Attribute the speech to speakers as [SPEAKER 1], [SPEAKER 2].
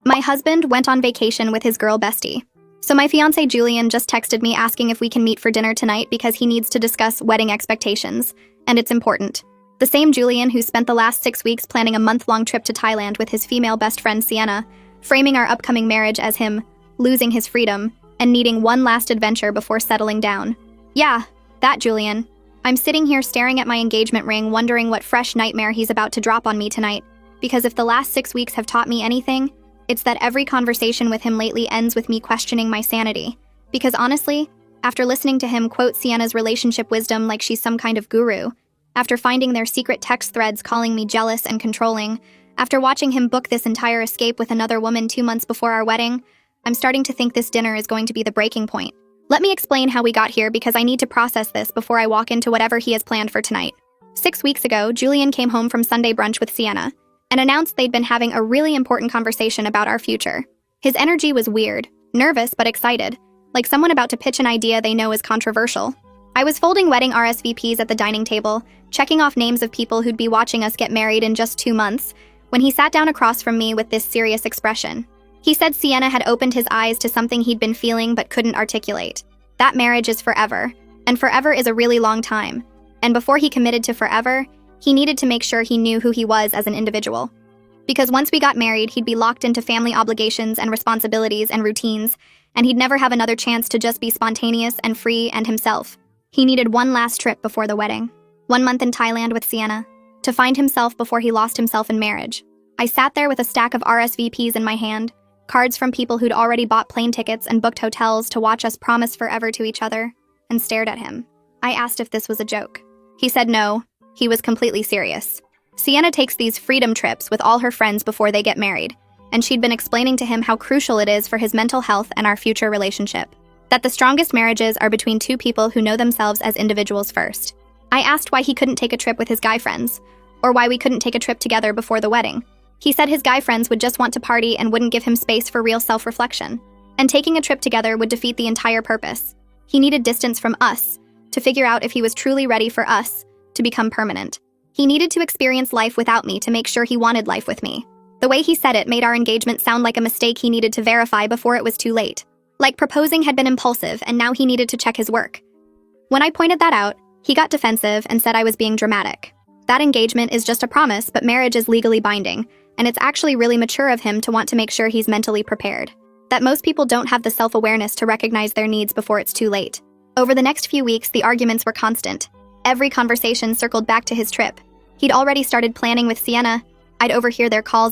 [SPEAKER 1] My husband went on vacation with his girl Bestie. So my fiancé Julian just texted me asking if we can meet for dinner tonight because he needs to discuss wedding expectations, and it's important. The same Julian who spent the last 6 weeks planning a month-long trip to Thailand with his female best friend Sienna, framing our upcoming marriage as him losing his freedom and needing one last adventure before settling down. Yeah, that Julian. I'm sitting here staring at my engagement ring, wondering what fresh nightmare he's about to drop on me tonight, because if the last 6 weeks have taught me anything, it's that every conversation with him lately ends with me questioning my sanity. Because honestly, after listening to him quote Sienna's relationship wisdom like she's some kind of guru, after finding their secret text threads calling me jealous and controlling, after watching him book this entire escape with another woman 2 months before our wedding, I'm starting to think this dinner is going to be the breaking point. Let me explain how we got here because I need to process this before I walk into whatever he has planned for tonight. 6 weeks ago, Julian came home from Sunday brunch with Sienna and announced they'd been having a really important conversation about our future. His energy was weird, nervous but excited, like someone about to pitch an idea they know is controversial. I was folding wedding RSVPs at the dining table, checking off names of people who'd be watching us get married in just 2 months, when he sat down across from me with this serious expression. He said Sienna had opened his eyes to something he'd been feeling but couldn't articulate. That marriage is forever, and forever is a really long time. And before he committed to forever, he needed to make sure he knew who he was as an individual. Because once we got married, he'd be locked into family obligations and responsibilities and routines, and he'd never have another chance to just be spontaneous and free and himself. He needed one last trip before the wedding. 1 month in Thailand with Sienna, to find himself before he lost himself in marriage. I sat there with a stack of RSVPs in my hand, cards from people who'd already bought plane tickets and booked hotels to watch us promise forever to each other, and stared at him. I asked if this was a joke. He said no. He was completely serious. Sienna takes these freedom trips with all her friends before they get married, and she'd been explaining to him how crucial it is for his mental health and our future relationship. That the strongest marriages are between 2 people who know themselves as individuals first. I asked why he couldn't take a trip with his guy friends, or why we couldn't take a trip together before the wedding. He said his guy friends would just want to party and wouldn't give him space for real self-reflection. And taking a trip together would defeat the entire purpose. He needed distance from us to figure out if he was truly ready for us to become permanent. He needed to experience life without me to make sure he wanted life with me. The way he said it made our engagement sound like a mistake he needed to verify before it was too late. Like proposing had been impulsive and now he needed to check his work. When I pointed that out, he got defensive and said I was being dramatic. That engagement is just a promise, but marriage is legally binding, and it's actually really mature of him to want to make sure he's mentally prepared. That most people don't have the self-awareness to recognize their needs before it's too late. Over the next few weeks, the arguments were constant. Every conversation circled back to his trip. He'd already started planning with Sienna. I'd overhear their calls